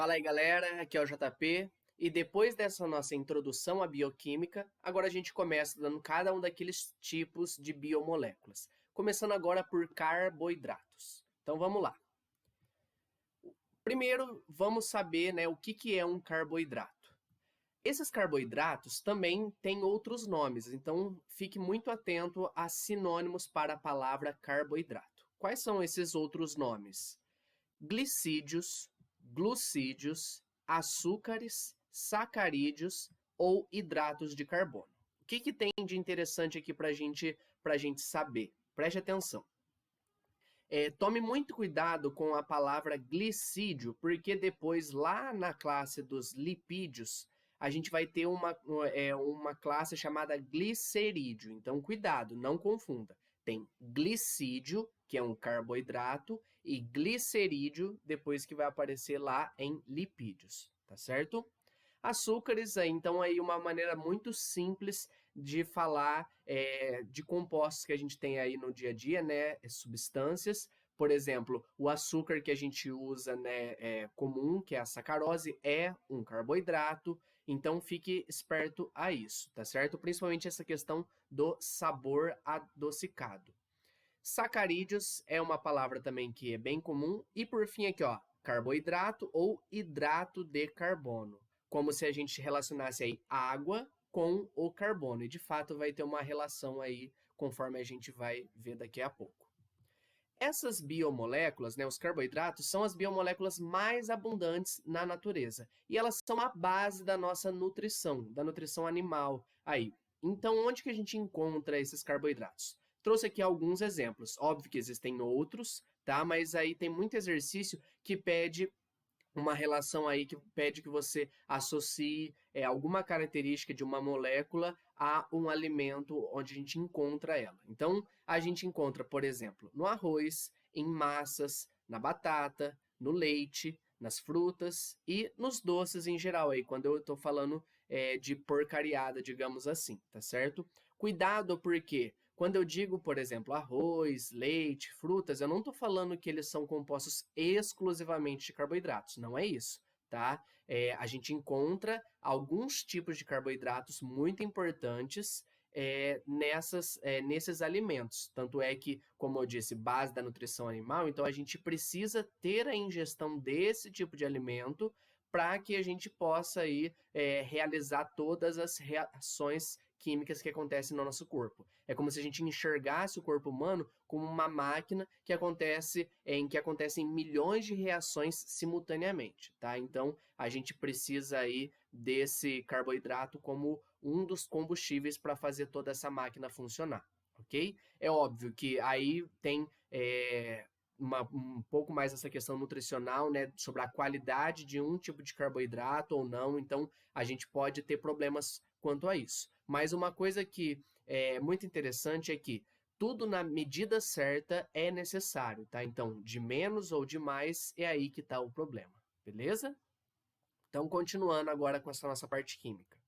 Fala aí, galera, aqui é o JP. E depois dessa nossa introdução à bioquímica, agora a gente começa dando cada um daqueles tipos de biomoléculas. Começando agora por carboidratos. Então vamos lá. Primeiro, vamos saber, o que é um carboidrato. Esses carboidratos também têm outros nomes, então fique muito atento a sinônimos para a palavra carboidrato. Quais são esses outros nomes? Glicídios, glucídios, açúcares, sacarídeos ou hidratos de carbono. O que tem de interessante aqui para a gente saber? Preste atenção. Tome muito cuidado com a palavra glicídio, porque depois, lá na classe dos lipídios, a gente vai ter uma classe chamada glicerídeo. Então, cuidado, não confunda. Tem glicídio, que é um carboidrato, e glicerídeo, depois que vai aparecer lá em lipídios, tá certo? Açúcares, então, aí uma maneira muito simples de falar de compostos que a gente tem aí no dia a dia, né? Substâncias. Por exemplo, o açúcar que a gente usa, né, comum, que é a sacarose, é um carboidrato. Então, fique esperto a isso, tá certo? Principalmente essa questão do sabor adocicado. Sacarídeos é uma palavra também que é bem comum. E por fim aqui, ó, carboidrato ou hidrato de carbono. Como se a gente relacionasse aí água com o carbono. E de fato vai ter uma relação aí, conforme a gente vai ver daqui a pouco. Essas biomoléculas, né, os carboidratos, são as biomoléculas mais abundantes na natureza. E elas são a base da nossa nutrição, da nutrição animal. Aí, então, onde que a gente encontra esses carboidratos? Trouxe aqui alguns exemplos. Óbvio que existem outros, tá? Mas aí tem muito exercício que pede uma relação aí que pede que você associe alguma característica de uma molécula a um alimento onde a gente encontra ela. Então, a gente encontra, por exemplo, no arroz, em massas, na batata, no leite, nas frutas e nos doces em geral, aí, quando eu estou falando de porcariada, digamos assim, tá certo? Cuidado porque quando eu digo, por exemplo, arroz, leite, frutas, eu não estou falando que eles são compostos exclusivamente de carboidratos, não é isso, tá? A gente encontra alguns tipos de carboidratos muito importantes nesses alimentos. Tanto é que, como eu disse, base da nutrição animal, então a gente precisa ter a ingestão desse tipo de alimento para que a gente possa aí, realizar todas as reações químicas que acontecem no nosso corpo. É como se a gente enxergasse o corpo humano como uma máquina em que acontecem milhões de reações simultaneamente, tá? Então, a gente precisa aí desse carboidrato como um dos combustíveis para fazer toda essa máquina funcionar, ok? É óbvio que aí tem um pouco mais essa questão nutricional, né, sobre a qualidade de um tipo de carboidrato ou não, então a gente pode ter problemas quanto a isso. Mas uma coisa que é muito interessante é que tudo na medida certa é necessário, tá? Então, de menos ou de mais é aí que está o problema, beleza? Então, continuando agora com essa nossa parte química.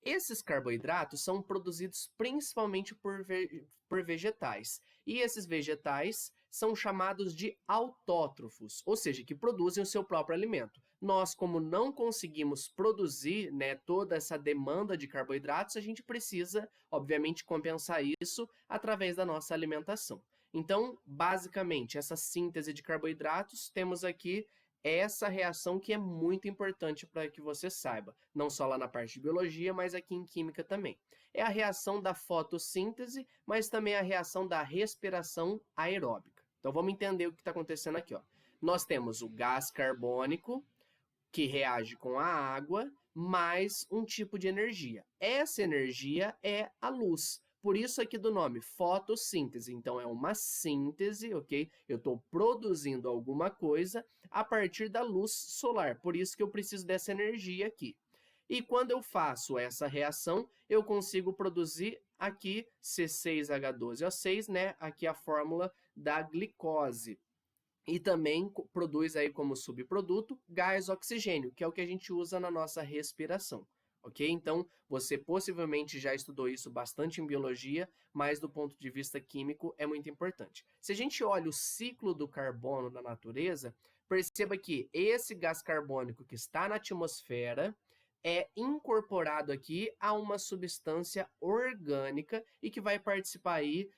Esses carboidratos são produzidos principalmente por vegetais. E esses vegetais são chamados de autótrofos, ou seja, que produzem o seu próprio alimento. Nós, como não conseguimos produzir, né, toda essa demanda de carboidratos, a gente precisa, obviamente, compensar isso através da nossa alimentação. Então, basicamente, essa síntese de carboidratos, temos aqui essa reação que é muito importante para que você saiba, não só lá na parte de biologia, mas aqui em química também. É a reação da fotossíntese, mas também a reação da respiração aeróbica. Então vamos entender o que está acontecendo aqui. Ó. Nós temos o gás carbônico, que reage com a água, mais um tipo de energia. Essa energia é a luz. Por isso aqui do nome, fotossíntese. Então, é uma síntese, ok? Eu estou produzindo alguma coisa a partir da luz solar. Por isso que eu preciso dessa energia aqui. E quando eu faço essa reação, eu consigo produzir aqui C6H12O6, né? Aqui a fórmula da glicose. E também produz aí como subproduto gás oxigênio, que é o que a gente usa na nossa respiração. Ok? Então, você possivelmente já estudou isso bastante em biologia, mas do ponto de vista químico é muito importante. Se a gente olha o ciclo do carbono na natureza, Perceba que esse gás carbônico que está na atmosfera é incorporado aqui a uma substância orgânica e que vai participar aí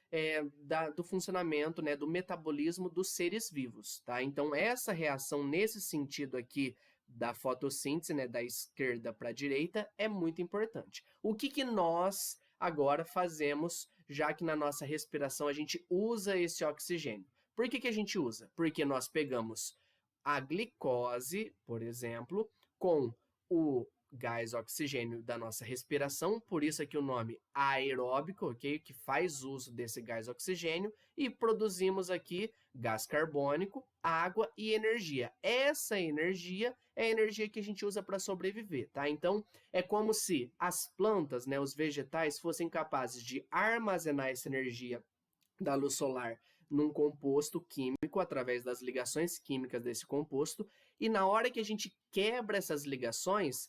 do funcionamento, né, do metabolismo dos seres vivos, tá? Então, essa reação nesse sentido aqui da fotossíntese, né, da esquerda para a direita, é muito importante. O que nós agora fazemos, já que na nossa respiração a gente usa esse oxigênio? Por que a gente usa? Porque nós pegamos a glicose, por exemplo, com o gás oxigênio da nossa respiração, por isso aqui o nome aeróbico, ok? Que faz uso desse gás oxigênio, e produzimos aqui gás carbônico, água e energia. Essa energia é a energia que a gente usa para sobreviver, tá? Então, é como se as plantas, né, os vegetais, fossem capazes de armazenar essa energia da luz solar num composto químico, através das ligações químicas desse composto, e na hora que a gente quebra essas ligações,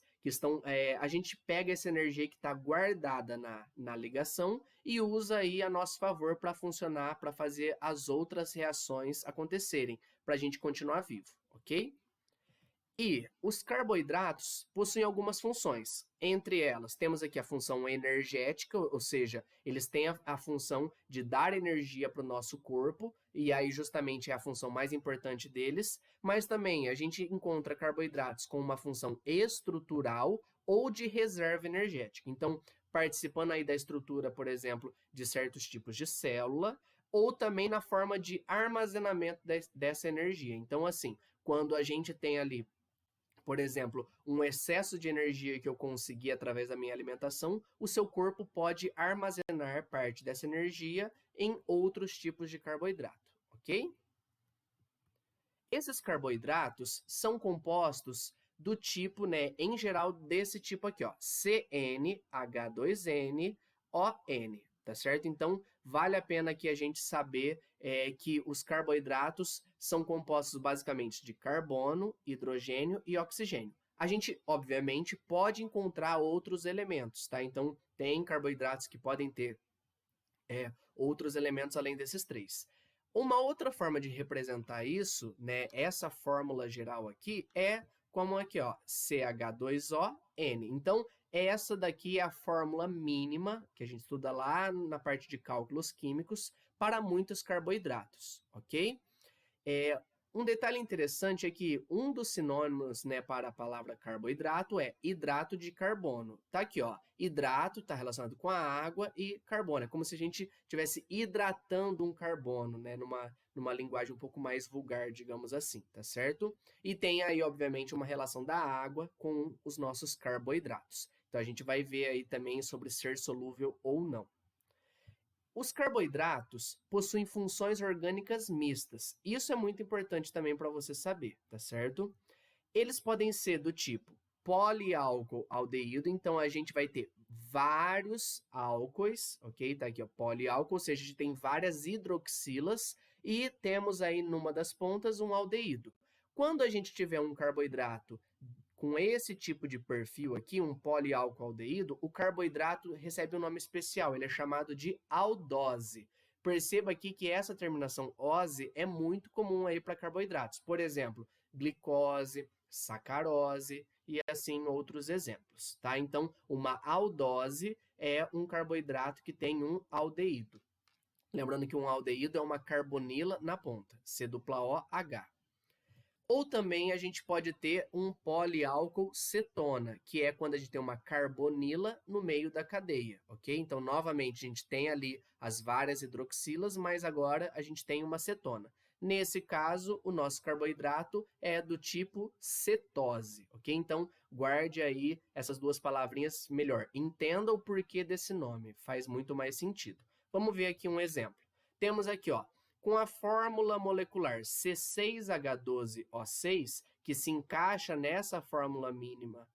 a gente pega essa energia que está guardada na ligação e usa aí a nosso favor para funcionar, para fazer as outras reações acontecerem, para a gente continuar vivo, ok? E os carboidratos possuem algumas funções. Entre elas, temos aqui a função energética, ou seja, eles têm a função de dar energia para o nosso corpo, e aí justamente é a função mais importante deles, mas também a gente encontra carboidratos com uma função estrutural ou de reserva energética. Então, participando aí da estrutura, por exemplo, de certos tipos de célula, ou também na forma de armazenamento dessa energia. Então, assim, quando a gente tem ali, por exemplo, um excesso de energia que eu consegui através da minha alimentação, o seu corpo pode armazenar parte dessa energia em outros tipos de carboidrato, ok? Esses carboidratos são compostos do tipo, né, em geral, desse tipo aqui, ó, CnH2nOn, tá certo? Então, vale a pena aqui a gente saber que os carboidratos são compostos basicamente de carbono, hidrogênio e oxigênio. A gente, obviamente, pode encontrar outros elementos, tá? Então, tem carboidratos que podem ter outros elementos além desses três. Uma outra forma de representar isso, né, essa fórmula geral aqui, é como aqui, ó, CH2ON. Então, essa daqui é a fórmula mínima que a gente estuda lá na parte de cálculos químicos para muitos carboidratos, ok? Um detalhe interessante é que um dos sinônimos, né, para a palavra carboidrato é hidrato de carbono. Tá aqui, ó. Hidrato está relacionado com a água e carbono. É como se a gente estivesse hidratando um carbono, né, numa linguagem um pouco mais vulgar, digamos assim, tá certo? E tem aí, obviamente, uma relação da água com os nossos carboidratos. Então, a gente vai ver aí também sobre ser solúvel ou não. Os carboidratos possuem funções orgânicas mistas. Isso é muito importante também para você saber, tá certo? Eles podem ser do tipo poliálcool-aldeído, então a gente vai ter vários álcoois, ok? Tá aqui, ó, poliálcool, ou seja, a gente tem várias hidroxilas e temos aí numa das pontas um aldeído. Quando a gente tiver um carboidrato com esse tipo de perfil aqui, um poliálcool-aldeído, o carboidrato recebe um nome especial, ele é chamado de aldose. Perceba aqui que essa terminação -ose é muito comum aí para carboidratos. Por exemplo, glicose, sacarose e assim outros exemplos, tá? Então, uma aldose é um carboidrato que tem um aldeído. Lembrando que um aldeído é uma carbonila na ponta, COOH. Ou também a gente pode ter um poliálcool cetona, que é quando a gente tem uma carbonila no meio da cadeia, ok? Então, novamente, a gente tem ali as várias hidroxilas, mas agora a gente tem uma cetona. Nesse caso, o nosso carboidrato é do tipo cetose, ok? Então, guarde aí essas duas palavrinhas melhor. Entenda o porquê desse nome, faz muito mais sentido. Vamos ver aqui um exemplo. Temos aqui, ó, com a fórmula molecular C6H12O6, que se encaixa nessa fórmula mínima,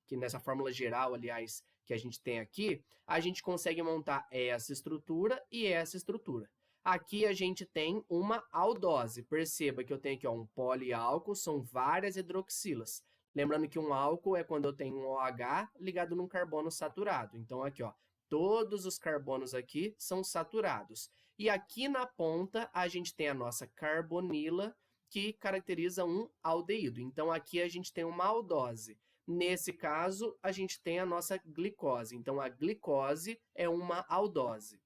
que nessa fórmula geral, aliás, que a gente tem aqui, a gente consegue montar essa estrutura e essa estrutura. Aqui a gente tem uma aldose. Perceba que eu tenho aqui, ó, um poliálcool, são várias hidroxilas. Lembrando que um álcool é quando eu tenho um OH ligado num carbono saturado. Então, aqui, ó, todos os carbonos aqui são saturados. E aqui na ponta, a gente tem a nossa carbonila, que caracteriza um aldeído. Então, aqui a gente tem uma aldose. Nesse caso, a gente tem a nossa glicose. Então, a glicose é uma aldose.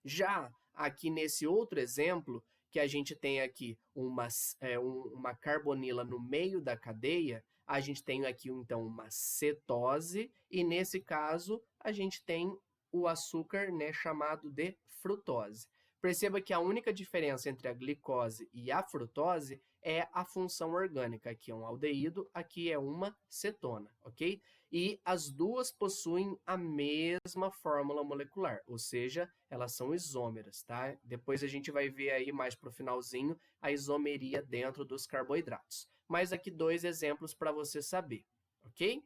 Já aqui nesse outro exemplo, que a gente tem aqui uma carbonila no meio da cadeia, a gente tem aqui, então, uma cetose, e nesse caso, a gente tem o açúcar, né, chamado de frutose. Perceba que a única diferença entre a glicose e a frutose é a função orgânica. Aqui é um aldeído, aqui é uma cetona, ok? E as duas possuem a mesma fórmula molecular, ou seja, elas são isômeras, tá? Depois a gente vai ver aí mais para o finalzinho a isomeria dentro dos carboidratos. Mas aqui dois exemplos para você saber, ok?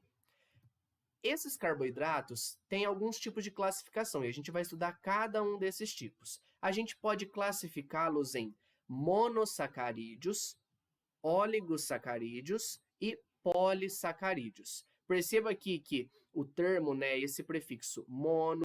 Esses carboidratos têm alguns tipos de classificação e a gente vai estudar cada um desses tipos. A gente pode classificá-los em monossacarídeos, oligosacarídeos e polissacarídeos. Perceba aqui que o termo, né, esse prefixo mono,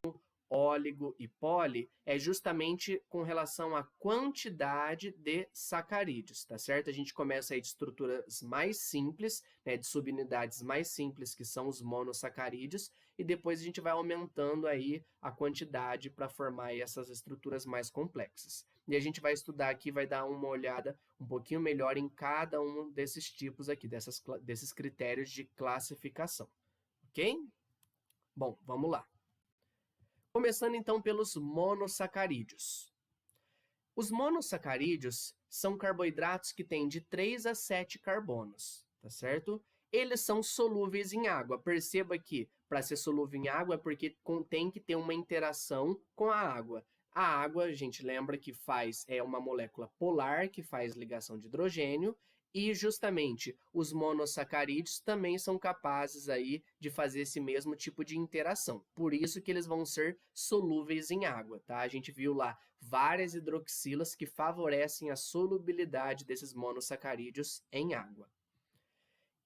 óligo e poli é justamente com relação à quantidade de sacarídeos, tá certo? A gente começa aí de estruturas mais simples, né, de subunidades mais simples, que são os monossacarídeos, e depois a gente vai aumentando aí a quantidade para formar aí essas estruturas mais complexas. E a gente vai estudar aqui, vai dar uma olhada um pouquinho melhor em cada um desses tipos aqui, desses critérios de classificação, ok? Bom, vamos lá. Começando então pelos monossacarídeos. Os monossacarídeos são carboidratos que têm de 3 a 7 carbonos, tá certo? Eles são solúveis em água. Perceba que para ser solúvel em água é porque tem que ter uma interação com a água. A água, a gente lembra que é uma molécula polar que faz ligação de hidrogênio, e justamente os monossacarídeos também são capazes aí de fazer esse mesmo tipo de interação. Por isso que eles vão ser solúveis em água, tá? A gente viu lá várias hidroxilas que favorecem a solubilidade desses monossacarídeos em água.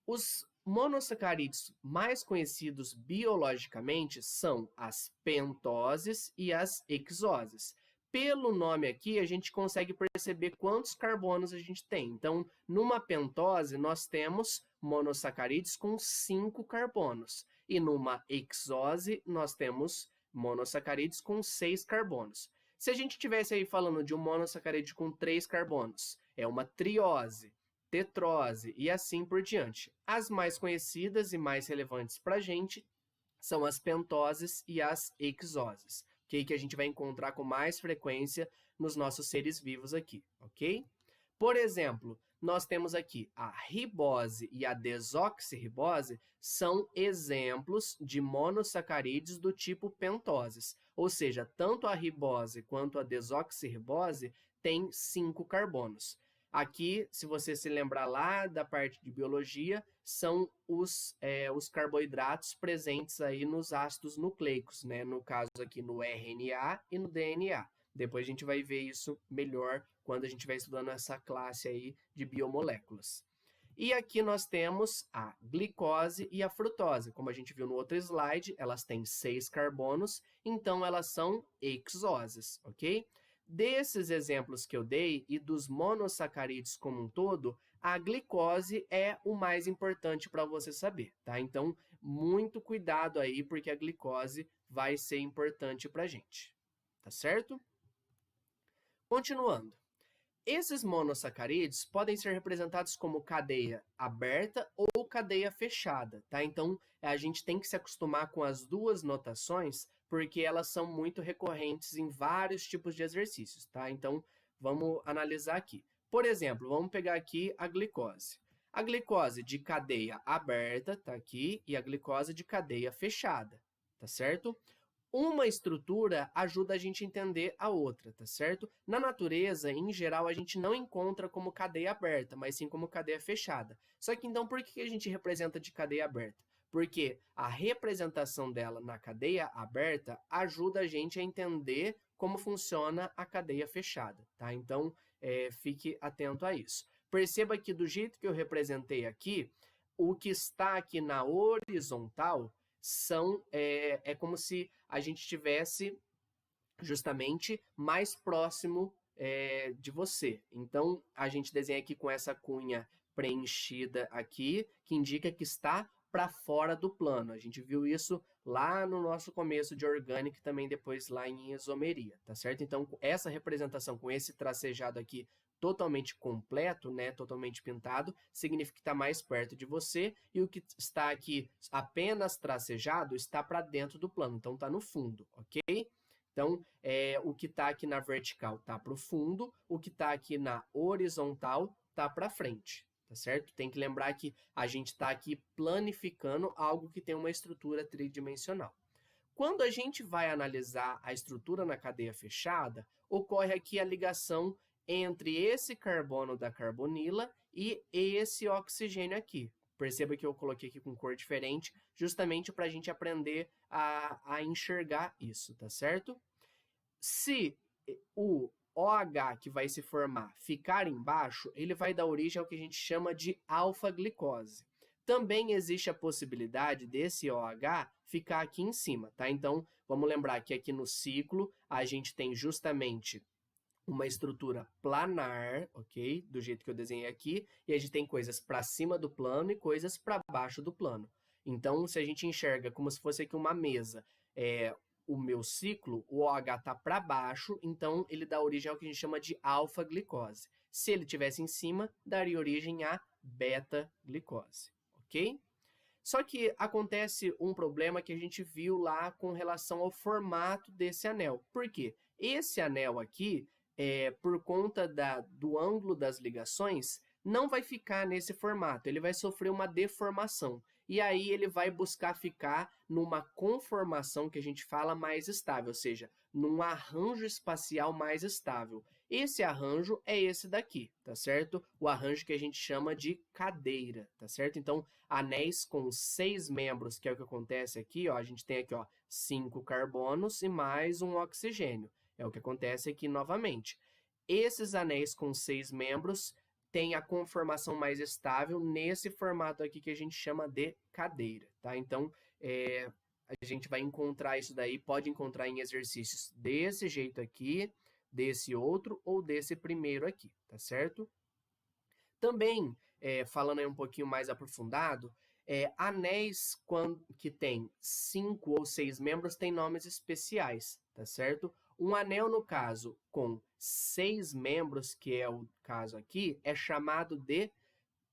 Os monossacarídeos mais conhecidos biologicamente são as pentoses e as hexoses. Pelo nome aqui, a gente consegue perceber quantos carbonos a gente tem. Então, numa pentose, nós temos monossacarídeos com 5 carbonos. E numa hexose, nós temos monossacarídeos com 6 carbonos. Se a gente estivesse aí falando de um monossacarídeo com 3 carbonos, é uma triose, tetrose e assim por diante. As mais conhecidas e mais relevantes para a gente são as pentoses e as hexoses, okay? Que a gente vai encontrar com mais frequência nos nossos seres vivos aqui, ok? Por exemplo, nós temos aqui a ribose e a desoxirribose são exemplos de monossacarídeos do tipo pentoses, ou seja, tanto a ribose quanto a desoxirribose têm 5 carbonos. Aqui, se você se lembrar lá da parte de biologia, são os carboidratos presentes aí nos ácidos nucleicos, né? No caso aqui no RNA e no DNA. Depois a gente vai ver isso melhor quando a gente vai estudando essa classe aí de biomoléculas. E aqui nós temos a glicose e a frutose. Como a gente viu no outro slide, elas têm 6 carbonos, então elas são hexoses, ok? Desses exemplos que eu dei e dos monossacarídeos como um todo, a glicose é o mais importante para você saber, tá? Então, muito cuidado aí, porque a glicose vai ser importante para a gente, tá certo? Continuando. Esses monossacarídeos podem ser representados como cadeia aberta ou cadeia fechada, tá? Então, a gente tem que se acostumar com as duas notações, porque elas são muito recorrentes em vários tipos de exercícios, tá? Então, vamos analisar aqui. Por exemplo, vamos pegar aqui a glicose. A glicose de cadeia aberta, tá aqui, e a glicose de cadeia fechada, tá certo? Uma estrutura ajuda a gente a entender a outra, tá certo? Na natureza, em geral, a gente não encontra como cadeia aberta, mas sim como cadeia fechada. Só que então, por que a gente representa de cadeia aberta? Porque a representação dela na cadeia aberta ajuda a gente a entender como funciona a cadeia fechada, tá? Então, fique atento a isso. Perceba que do jeito que eu representei aqui, o que está aqui na horizontal é como se a gente estivesse justamente mais próximo de você. Então, a gente desenha aqui com essa cunha preenchida aqui, que indica que está para fora do plano. A gente viu isso lá no nosso começo de orgânica e também depois lá em isomeria, tá certo? Então, essa representação com esse tracejado aqui totalmente completo, né, totalmente pintado, significa que está mais perto de você, e o que está aqui apenas tracejado está para dentro do plano, então está no fundo, ok? Então, o que está aqui na vertical está para o fundo, o que está aqui na horizontal está para frente, tá certo? Tem que lembrar que a gente está aqui planificando algo que tem uma estrutura tridimensional. Quando a gente vai analisar a estrutura na cadeia fechada, ocorre aqui a ligação entre esse carbono da carbonila e esse oxigênio aqui. Perceba que eu coloquei aqui com cor diferente, justamente para a gente aprender a enxergar isso, tá certo? Se o OH que vai se formar ficar embaixo, ele vai dar origem ao que a gente chama de alfa-glicose. Também existe a possibilidade desse OH ficar aqui em cima, tá? Então, vamos lembrar que aqui no ciclo a gente tem justamente uma estrutura planar, ok? Do jeito que eu desenhei aqui, e a gente tem coisas para cima do plano e coisas para baixo do plano. Então, se a gente enxerga como se fosse aqui uma mesa, o meu ciclo, o OH está para baixo, então ele dá origem ao que a gente chama de alfa-glicose. Se ele estivesse em cima, daria origem a beta-glicose, ok? Só que acontece um problema que a gente viu lá com relação ao formato desse anel. Por quê? Esse anel aqui, por conta do ângulo das ligações, não vai ficar nesse formato, ele vai sofrer uma deformação. E aí ele vai buscar ficar numa conformação que a gente fala mais estável, ou seja, num arranjo espacial mais estável. Esse arranjo é esse daqui, tá certo? O arranjo que a gente chama de cadeira, tá certo? Então, anéis com 6 membros, que é o que acontece aqui, ó, a gente tem aqui, ó, 5 carbonos e mais um oxigênio. É o que acontece aqui novamente. Esses anéis com 6 membros têm a conformação mais estável nesse formato aqui que a gente chama de cadeira, tá? Então, a gente vai encontrar isso daí, pode encontrar em exercícios desse jeito aqui, desse outro ou desse primeiro aqui, tá certo? Também, falando aí um pouquinho mais aprofundado, anéis que tem 5 ou 6 membros têm nomes especiais, tá certo? Um anel, no caso, com 6 membros, que é o caso aqui, é chamado de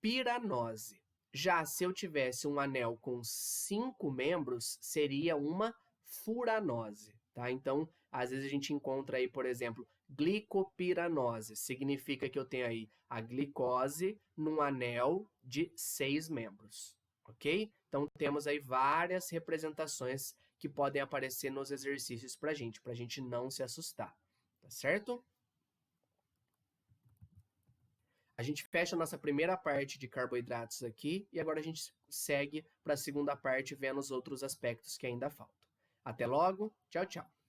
piranose. Já se eu tivesse um anel com 5 membros, seria uma furanose, tá? Então, às vezes a gente encontra aí, por exemplo, glicopiranose. Significa que eu tenho aí a glicose num anel de 6 membros, ok? Então, temos aí várias representações que podem aparecer nos exercícios para a gente não se assustar, tá certo? A gente fecha a nossa primeira parte de carboidratos aqui e agora a gente segue para a segunda parte vendo os outros aspectos que ainda faltam. Até logo, tchau, tchau!